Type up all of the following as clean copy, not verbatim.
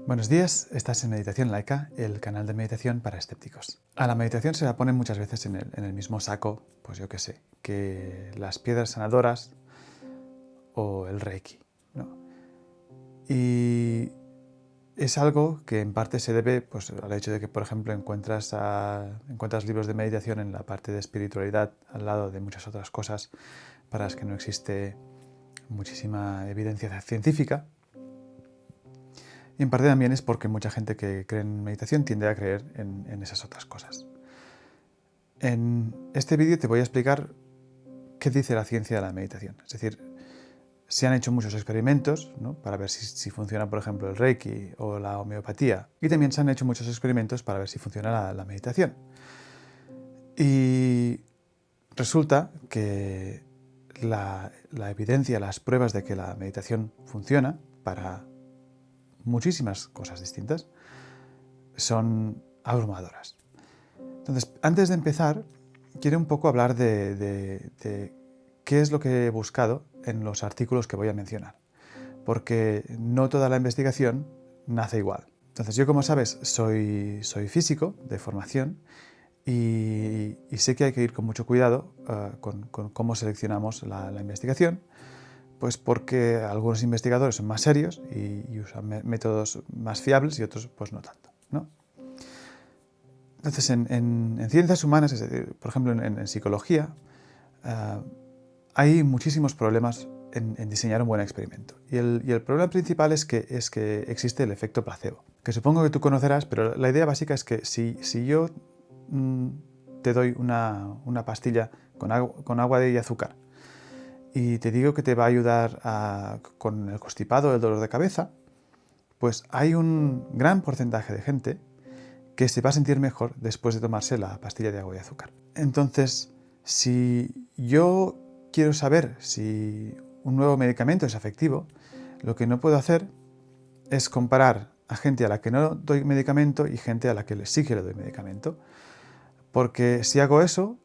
Buenos días, estás en Meditación Laica, el canal de meditación para escépticos. A la meditación se la pone muchas veces en el mismo saco, pues yo qué sé, que las piedras sanadoras o el Reiki, ¿no? Y es algo que en parte se debe pues, al hecho de que, por ejemplo, encuentras libros de meditación en la parte de espiritualidad al lado de muchas otras cosas para las que no existe muchísima evidencia científica. Y en parte también es porque mucha gente que cree en meditación tiende a creer en esas otras cosas. En este vídeo te voy a explicar qué dice la ciencia de la meditación. Es decir, se han hecho muchos experimentos, ¿no?, para ver si funciona, por ejemplo, el Reiki o la homeopatía. Y también se han hecho muchos experimentos para ver si funciona la meditación. Y resulta que la evidencia, las pruebas de que la meditación funciona para muchísimas cosas distintas son abrumadoras. Entonces, antes de empezar, quiero un poco hablar de qué es lo que he buscado en los artículos que voy a mencionar, porque no toda la investigación nace igual. Entonces, yo, como sabes, soy físico de formación y sé que hay que ir con mucho cuidado con cómo seleccionamos la investigación, pues porque algunos investigadores son más serios y usan métodos más fiables y otros pues no tanto, ¿no? Entonces, en ciencias humanas, es decir, por ejemplo, en psicología, hay muchísimos problemas en diseñar un buen experimento. Y el problema principal es que existe el efecto placebo, que supongo que tú conocerás, pero la idea básica es que si yo te doy una pastilla con agua y azúcar y te digo que te va a ayudar con el constipado o el dolor de cabeza, pues hay un gran porcentaje de gente que se va a sentir mejor después de tomarse la pastilla de agua y azúcar. Entonces, si yo quiero saber si un nuevo medicamento es efectivo, lo que no puedo hacer es comparar a gente a la que no doy medicamento y gente a la que sí que le doy medicamento. Porque si hago eso,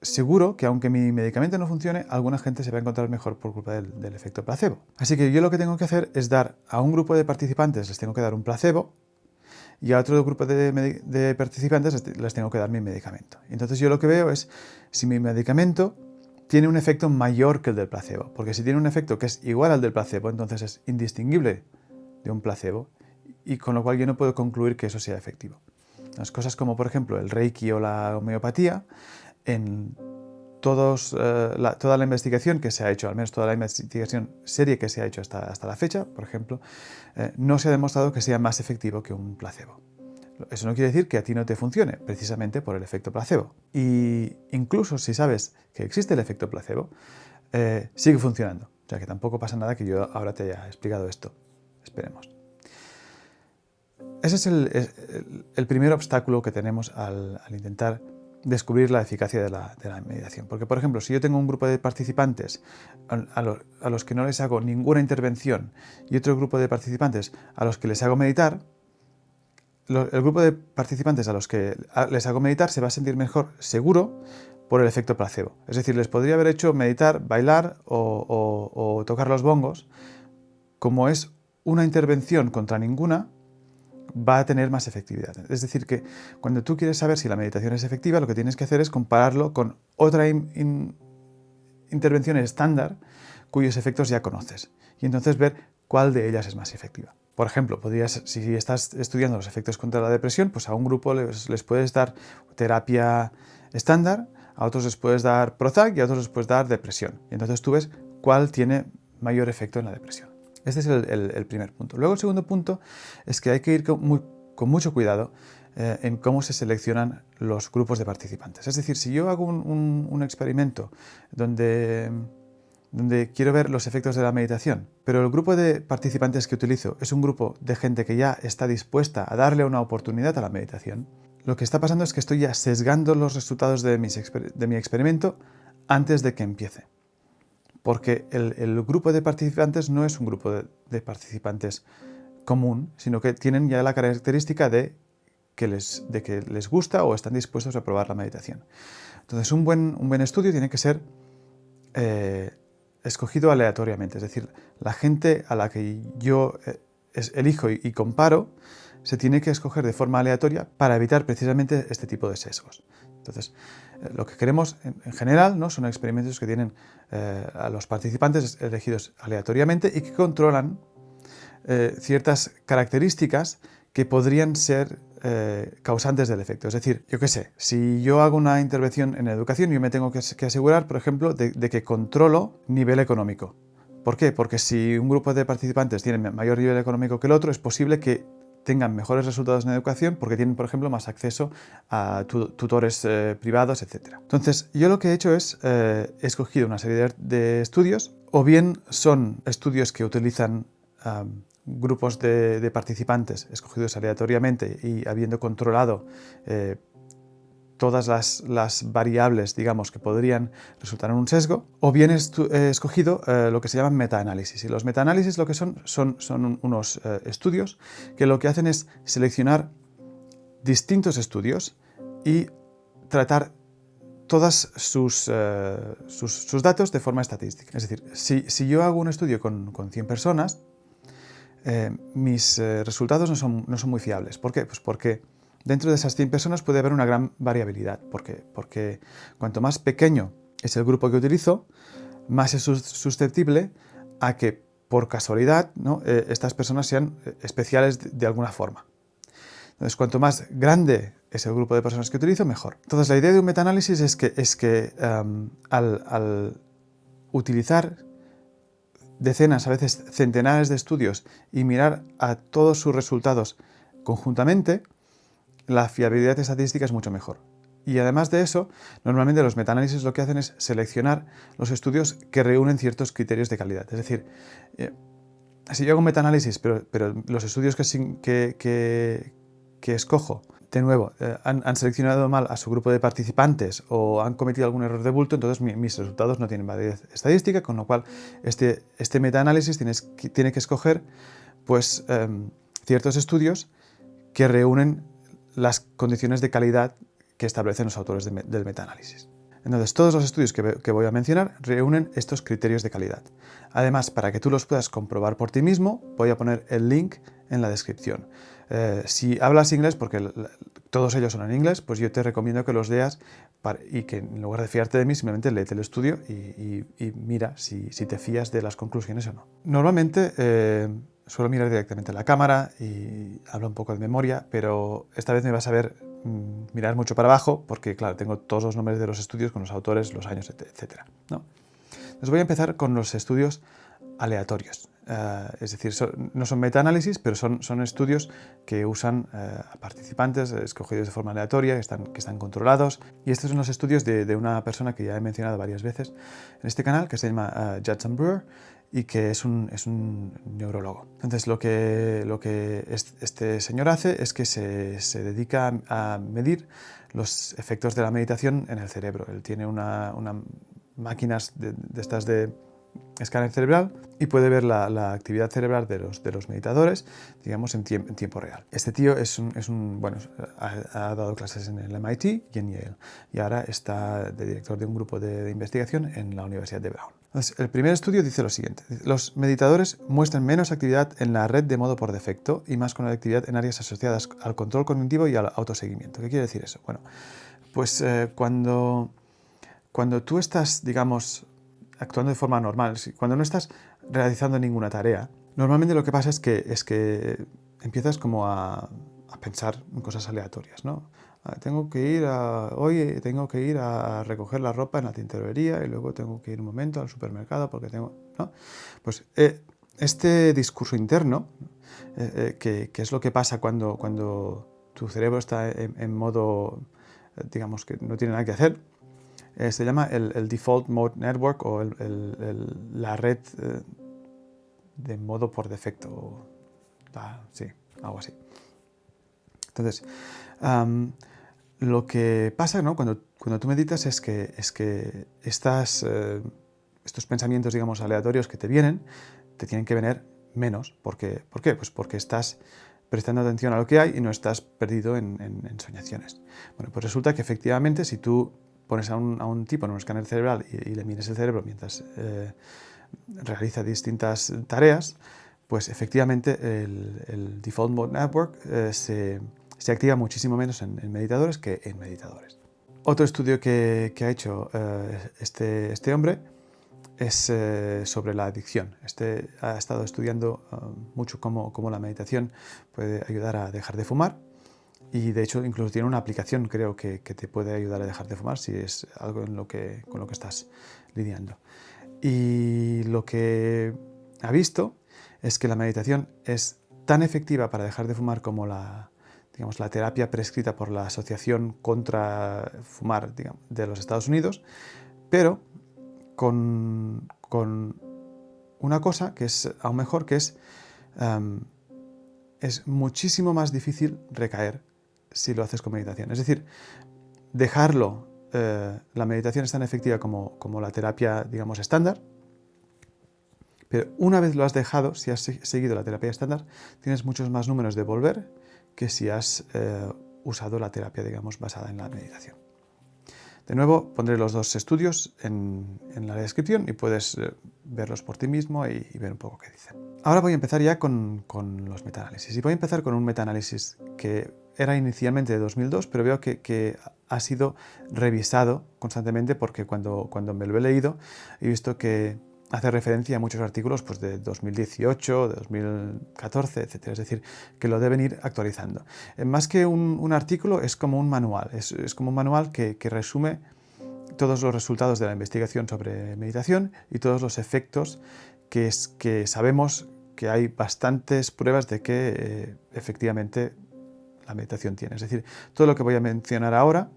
seguro que aunque mi medicamento no funcione, alguna gente se va a encontrar mejor por culpa del efecto placebo. Así que yo lo que tengo que hacer es dar a un grupo de participantes, les tengo que dar un placebo, y a otro grupo de participantes les tengo que dar mi medicamento. Entonces yo lo que veo es si mi medicamento tiene un efecto mayor que el del placebo, porque si tiene un efecto que es igual al del placebo, entonces es indistinguible de un placebo, y con lo cual yo no puedo concluir que eso sea efectivo. Las cosas como, por ejemplo, el Reiki o la homeopatía, en toda la investigación que se ha hecho, al menos toda la investigación seria que se ha hecho hasta la fecha, por ejemplo, no se ha demostrado que sea más efectivo que un placebo. Eso no quiere decir que a ti no te funcione, precisamente por el efecto placebo. Y incluso si sabes que existe el efecto placebo, sigue funcionando. O sea que tampoco pasa nada que yo ahora te haya explicado esto. Esperemos. Ese es el primer obstáculo que tenemos al intentar descubrir la eficacia de la meditación. Porque, por ejemplo, si yo tengo un grupo de participantes a los que no les hago ninguna intervención y otro grupo de participantes a los que les hago meditar, el grupo de participantes a los que les hago meditar se va a sentir mejor, seguro, por el efecto placebo. Es decir, les podría haber hecho meditar, bailar o tocar los bongos. Como es una intervención contra ninguna, va a tener más efectividad. Es decir, que cuando tú quieres saber si la meditación es efectiva, lo que tienes que hacer es compararlo con otra intervención estándar cuyos efectos ya conoces y entonces ver cuál de ellas es más efectiva. Por ejemplo, si estás estudiando los efectos contra la depresión, pues a un grupo les puedes dar terapia estándar, a otros les puedes dar Prozac y a otros les puedes dar depresión. Y entonces tú ves cuál tiene mayor efecto en la depresión. Este es el primer punto. Luego el segundo punto es que hay que ir con mucho cuidado en cómo se seleccionan los grupos de participantes. Es decir, si yo hago un experimento donde quiero ver los efectos de la meditación, pero el grupo de participantes que utilizo es un grupo de gente que ya está dispuesta a darle una oportunidad a la meditación, lo que está pasando es que estoy ya sesgando los resultados de mi experimento antes de que empiece. Porque el grupo de participantes no es un grupo de participantes común, sino que tienen ya la característica de que les gusta o están dispuestos a probar la meditación. Entonces, un buen estudio tiene que ser escogido aleatoriamente, es decir, la gente a la que yo elijo y comparo, se tiene que escoger de forma aleatoria para evitar precisamente este tipo de sesgos. Entonces, lo que queremos en general, ¿no?, son experimentos que tienen a los participantes elegidos aleatoriamente y que controlan ciertas características que podrían ser causantes del efecto. Es decir, yo qué sé, si yo hago una intervención en educación, yo me tengo que asegurar, por ejemplo, de que controlo nivel económico. ¿Por qué? Porque si un grupo de participantes tiene mayor nivel económico que el otro, es posible que tengan mejores resultados en educación porque tienen, por ejemplo, más acceso a tutores privados, etc. Entonces, yo lo que he hecho es he escogido una serie de estudios, o bien son estudios que utilizan grupos de participantes escogidos aleatoriamente y habiendo controlado todas las variables, digamos, que podrían resultar en un sesgo, o bien he escogido lo que se llaman metaanálisis. Y los metaanálisis lo que son unos estudios que lo que hacen es seleccionar distintos estudios y tratar todos sus datos de forma estadística. Es decir, si yo hago un estudio con 100 personas, mis resultados no son muy fiables. ¿Por qué? Pues porque dentro de esas 100 personas puede haber una gran variabilidad. ¿Por qué? Porque cuanto más pequeño es el grupo que utilizo, más es susceptible a que, por casualidad, ¿no?, estas personas sean especiales de alguna forma. Entonces, cuanto más grande es el grupo de personas que utilizo, mejor. Entonces, la idea de un metaanálisis es que al utilizar decenas, a veces centenares de estudios y mirar a todos sus resultados conjuntamente, la fiabilidad estadística es mucho mejor. Y además de eso, normalmente los metaanálisis lo que hacen es seleccionar los estudios que reúnen ciertos criterios de calidad. Es decir, si yo hago un metaanálisis, pero los estudios que escojo, de nuevo, han seleccionado mal a su grupo de participantes o han cometido algún error de bulto, entonces mis resultados no tienen validez estadística, con lo cual este metaanálisis tiene que escoger pues, ciertos estudios que reúnen las condiciones de calidad que establecen los autores del metaanálisis. Entonces, todos los estudios que voy a mencionar reúnen estos criterios de calidad. Además, para que tú los puedas comprobar por ti mismo, voy a poner el link en la descripción. Si hablas inglés, porque todos ellos son en inglés, pues yo te recomiendo que los leas y que en lugar de fiarte de mí, simplemente léete el estudio y mira si te fías de las conclusiones o no. Normalmente suelo mirar directamente la cámara y hablo un poco de memoria, pero esta vez me vas a ver mirar mucho para abajo porque, claro, tengo todos los nombres de los estudios con los autores, los años, etc., ¿no? Entonces voy a empezar con los estudios aleatorios. Es decir, no son metaanálisis, pero son estudios que usan a participantes escogidos de forma aleatoria, que están controlados. Y estos son los estudios de una persona que ya he mencionado varias veces en este canal, que se llama Judson Brewer, y que es un neurólogo. Entonces, lo que este señor hace es que se dedica a medir los efectos de la meditación en el cerebro. Él tiene unas máquinas de estas de escáner cerebral y puede ver la actividad cerebral de los meditadores, digamos, en tiempo real. Este tío ha dado clases en el MIT y en Yale, y ahora está de director de un grupo de investigación en la Universidad de Brown. Entonces, el primer estudio dice lo siguiente: los meditadores muestran menos actividad en la red de modo por defecto y más conectividad en áreas asociadas al control cognitivo y al autoseguimiento. ¿Qué quiere decir eso? Bueno, pues cuando tú estás, digamos, actuando de forma normal, cuando no estás realizando ninguna tarea, normalmente lo que pasa es que empiezas como a pensar en cosas aleatorias, ¿no? Hoy tengo que ir a recoger la ropa en la tintorería y luego tengo que ir un momento al supermercado porque tengo, ¿no? Pues este discurso interno, que es lo que pasa cuando tu cerebro está en modo, digamos, que no tiene nada que hacer, se llama el Default Mode Network o la red de modo por defecto. Sí, algo así. Entonces, lo que pasa, ¿no?, cuando tú meditas es que estos pensamientos, digamos, aleatorios que te vienen, te tienen que venir menos. ¿Por qué? Pues porque estás prestando atención a lo que hay y no estás perdido en soñaciones. Bueno, pues resulta que efectivamente si tú pones a un tipo en un escáner cerebral y le mires el cerebro mientras realiza distintas tareas, pues efectivamente el Default Mode Network se activa muchísimo menos en meditadores que en meditadores. Otro estudio que ha hecho este hombre es sobre la adicción. Ha estado estudiando mucho cómo la meditación puede ayudar a dejar de fumar, y de hecho incluso tiene una aplicación, creo, que te puede ayudar a dejar de fumar si es algo con lo que estás lidiando. Y lo que ha visto es que la meditación es tan efectiva para dejar de fumar como la terapia prescrita por la Asociación contra Fumar, de los Estados Unidos, pero con una cosa que es aún mejor, que es muchísimo más difícil recaer si lo haces con meditación. Es decir, dejarlo, la meditación es tan efectiva como la terapia, estándar, pero una vez lo has dejado, si has seguido la terapia estándar, tienes muchos más números de volver que si has usado la terapia, basada en la meditación. De nuevo, pondré los dos estudios en la descripción y puedes verlos por ti mismo y ver un poco qué dicen. Ahora voy a empezar ya con los metaanálisis. Y voy a empezar con un metaanálisis que era inicialmente de 2002, pero veo que ha sido revisado constantemente, porque cuando me lo he leído he visto que hace referencia a muchos artículos pues, de 2018, de 2014, etc. Es decir, que lo deben ir actualizando. Más que un artículo, es como un manual. Es como un manual que resume todos los resultados de la investigación sobre meditación y todos los efectos que sabemos que hay bastantes pruebas de que efectivamente la meditación tiene. Es decir, todo lo que voy a mencionar ahora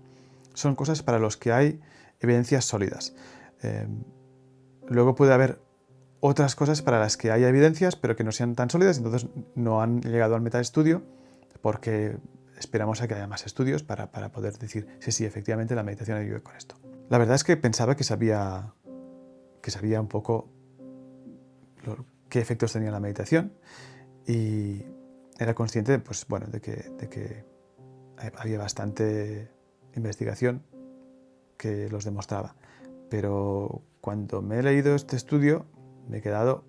son cosas para las que hay evidencias sólidas. Luego puede haber otras cosas para las que haya evidencias, pero que no sean tan sólidas, entonces no han llegado al metaestudio, porque esperamos a que haya más estudios para poder decir sí, efectivamente la meditación ayuda con esto. La verdad es que pensaba que sabía un poco qué efectos tenía la meditación, y era consciente de que había bastante investigación que los demostraba. Pero cuando me he leído este estudio me he quedado,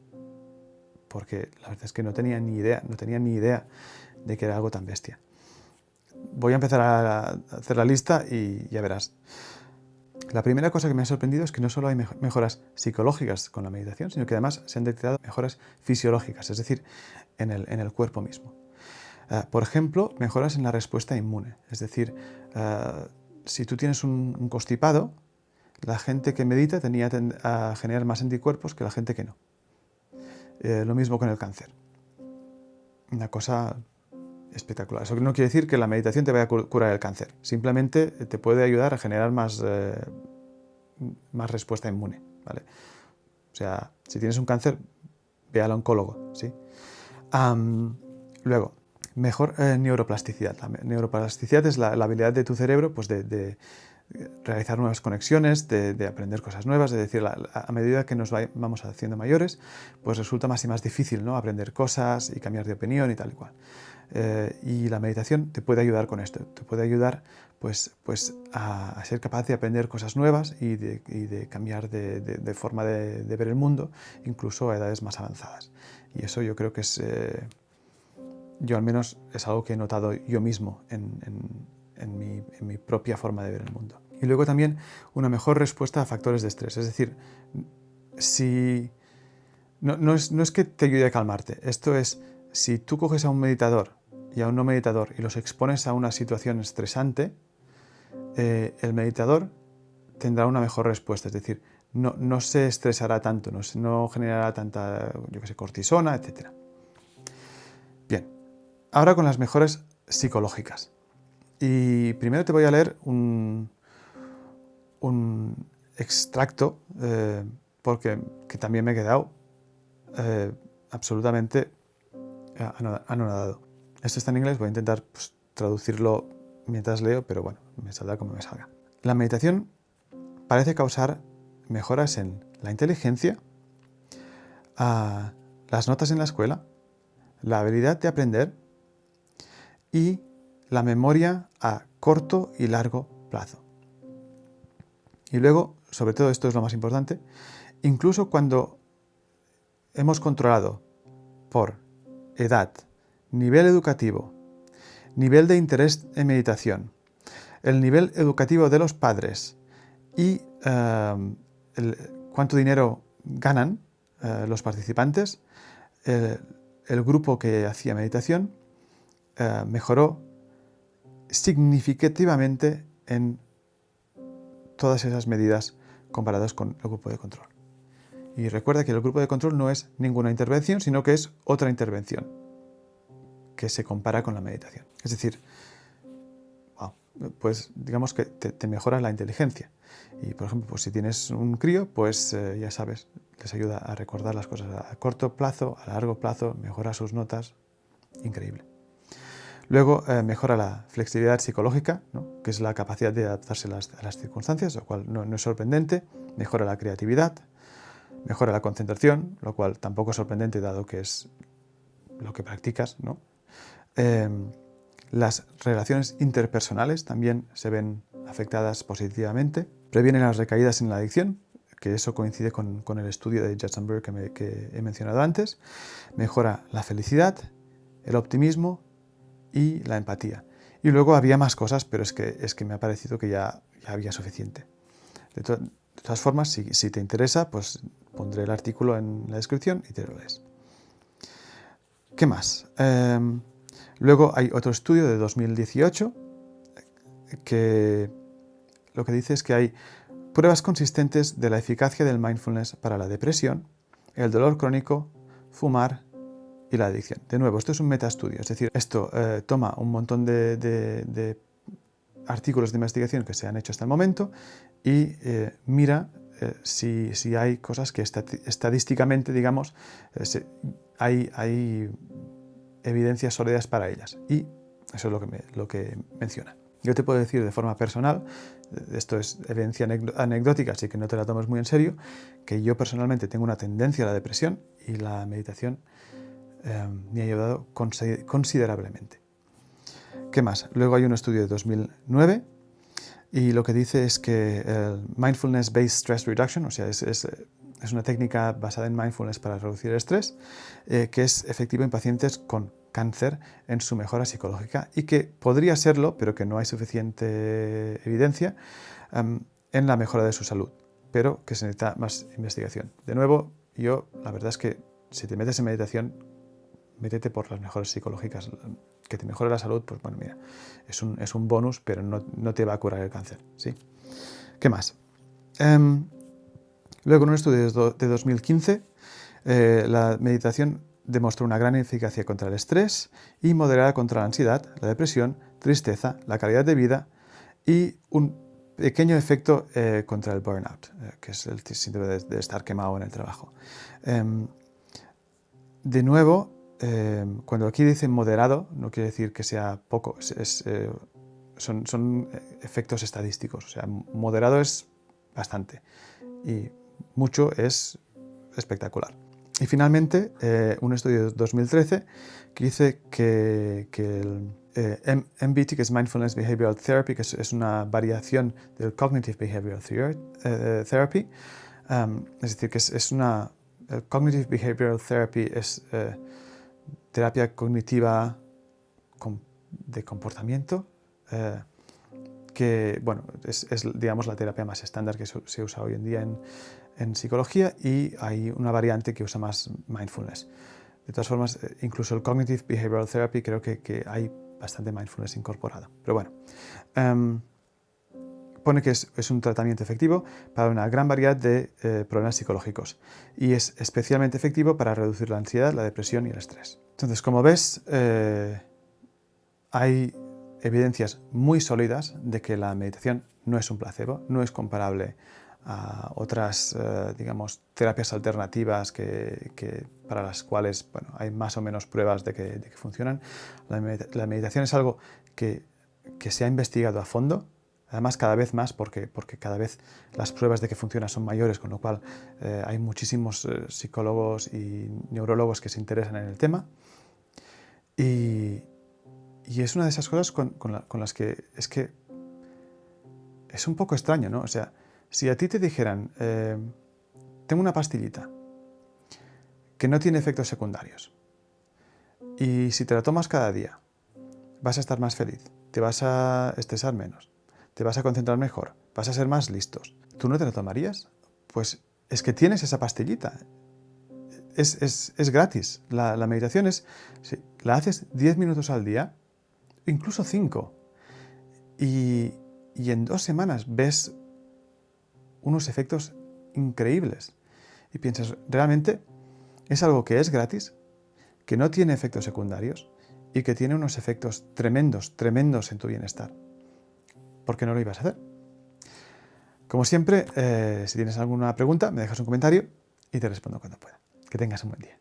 porque la verdad es que no tenía ni idea de que era algo tan bestia. Voy a empezar a hacer la lista y ya verás. La primera cosa que me ha sorprendido es que no solo hay mejoras psicológicas con la meditación, sino que además se han detectado mejoras fisiológicas, es decir, en el cuerpo mismo. Por ejemplo, mejoras en la respuesta inmune. Es decir, si tú tienes un constipado, la gente que medita tenía a generar más anticuerpos que la gente que no. Lo mismo con el cáncer. Una cosa espectacular. Eso no quiere decir que la meditación te vaya a curar el cáncer. Simplemente te puede ayudar a generar más respuesta inmune, ¿vale? O sea, si tienes un cáncer, ve al oncólogo, ¿sí? Luego, mejor neuroplasticidad. La neuroplasticidad es la habilidad de tu cerebro pues, de realizar nuevas conexiones, de aprender cosas nuevas, es decir, a medida que nos vamos haciendo mayores, pues resulta más y más difícil, ¿no? Aprender cosas y cambiar de opinión y tal y cual. Y la meditación te puede ayudar con esto, te puede ayudar pues a ser capaz de aprender cosas nuevas y de cambiar de forma de ver el mundo, incluso a edades más avanzadas. Y eso yo creo que yo al menos es algo que he notado yo mismo en mi propia forma de ver el mundo. Y luego también una mejor respuesta a factores de estrés. Es decir, no es que te ayude a calmarte. Esto es, si tú coges a un meditador y a un no meditador y los expones a una situación estresante, el meditador tendrá una mejor respuesta. Es decir, no se estresará tanto, no generará tanta, cortisona, etc. Bien, ahora con las mejores psicológicas. Y primero te voy a leer un extracto, porque también me he quedado absolutamente anonadado. Esto está en inglés, voy a intentar traducirlo mientras leo, pero bueno, me saldrá como me salga. La meditación parece causar mejoras en la inteligencia, las notas en la escuela, la habilidad de aprender y la memoria a corto y largo plazo. Y luego, sobre todo esto es lo más importante, incluso cuando hemos controlado por edad, nivel educativo, nivel de interés en meditación, el nivel educativo de los padres y cuánto dinero ganan los participantes, el grupo que hacía meditación mejoró significativamente en todas esas medidas comparadas con el grupo de control. Y recuerda que el grupo de control no es ninguna intervención, sino que es otra intervención que se compara con la meditación. Es decir, pues digamos que te mejora la inteligencia. Y por ejemplo, pues si tienes un crío, pues ya sabes, les ayuda a recordar las cosas a corto plazo, a largo plazo, mejora sus notas, increíble. Luego mejora la flexibilidad psicológica, ¿no? Que es la capacidad de adaptarse a las circunstancias, lo cual no es sorprendente. Mejora la creatividad, mejora la concentración, lo cual tampoco es sorprendente dado que es lo que practicas, ¿no? Las relaciones interpersonales también se ven afectadas positivamente. Previene las recaídas en la adicción, que eso coincide con el estudio de Judson Burr que he mencionado antes. Mejora la felicidad, el optimismo y la empatía. Y luego había más cosas, pero es que me ha parecido que ya había suficiente. De todas formas, si te interesa, pues pondré el artículo en la descripción y te lo lees. ¿Qué más? Luego hay otro estudio de 2018 que lo que dice es que hay pruebas consistentes de la eficacia del mindfulness para la depresión, el dolor crónico, fumar y la adicción. De nuevo, esto es un metaestudio, es decir, esto toma un montón de artículos de investigación que se han hecho hasta el momento y mira si hay cosas que estadísticamente, digamos, hay evidencias sólidas para ellas. Y eso es lo que menciona. Yo te puedo decir de forma personal, esto es evidencia anecdótica, así que no te la tomes muy en serio, que yo personalmente tengo una tendencia a la depresión y la meditación me ha ayudado considerablemente. ¿Qué más? Luego hay un estudio de 2009 y lo que dice es que el Mindfulness-Based Stress Reduction, o sea, es una técnica basada en mindfulness para reducir el estrés, que es efectivo en pacientes con cáncer en su mejora psicológica y que podría serlo, pero que no hay suficiente evidencia, en la mejora de su salud, pero que se necesita más investigación. De nuevo, la verdad es que si te metes en meditación, métete por las mejoras psicológicas. Que te mejore la salud, pues bueno, mira, es un bonus, pero no te va a curar el cáncer, ¿sí? ¿Qué más? Luego, en un estudio de 2015, la meditación demostró una gran eficacia contra el estrés y moderada contra la ansiedad, la depresión, tristeza, la calidad de vida y un pequeño efecto contra el burnout, que es el síndrome de estar quemado en el trabajo. De nuevo, cuando aquí dicen moderado, no quiere decir que sea poco, son efectos estadísticos. O sea, moderado es bastante y mucho es espectacular. Y finalmente, un estudio de 2013 que dice que el MBT, que es Mindfulness Behavioral Therapy, que es una variación del Cognitive Behavioral Therapy, es decir, que el Cognitive Behavioral Therapy es terapia cognitiva de comportamiento, que bueno, es digamos la terapia más estándar que se usa hoy en día en psicología, y hay una variante que usa más mindfulness. De todas formas, incluso el Cognitive Behavioral Therapy creo que hay bastante mindfulness incorporado. Pero bueno, pone que es un tratamiento efectivo para una gran variedad de problemas psicológicos y es especialmente efectivo para reducir la ansiedad, la depresión y el estrés. Entonces, como ves, hay evidencias muy sólidas de que la meditación no es un placebo, no es comparable a otras, digamos, terapias alternativas para las cuales, bueno, hay más o menos pruebas de que funcionan. La meditación es algo que se ha investigado a fondo, además cada vez más porque cada vez las pruebas de que funciona son mayores, con lo cual hay muchísimos psicólogos y neurólogos que se interesan en el tema. Y es una de esas cosas con las que es un poco extraño, ¿no? O sea, si a ti te dijeran, tengo una pastillita que no tiene efectos secundarios, Y si te la tomas cada día, vas a estar más feliz, te vas a estresar menos, te vas a concentrar mejor, vas a ser más listos. ¿Tú no te la tomarías? Pues es que tienes esa pastillita. Es gratis. La meditación si la haces 10 minutos al día, incluso 5, y en 2 semanas ves unos efectos increíbles. Y piensas, realmente es algo que es gratis, que no tiene efectos secundarios y que tiene unos efectos tremendos, tremendos en tu bienestar. ¿Por qué no lo ibas a hacer? Como siempre, si tienes alguna pregunta, me dejas un comentario y te respondo cuando pueda. Que tengas un buen día.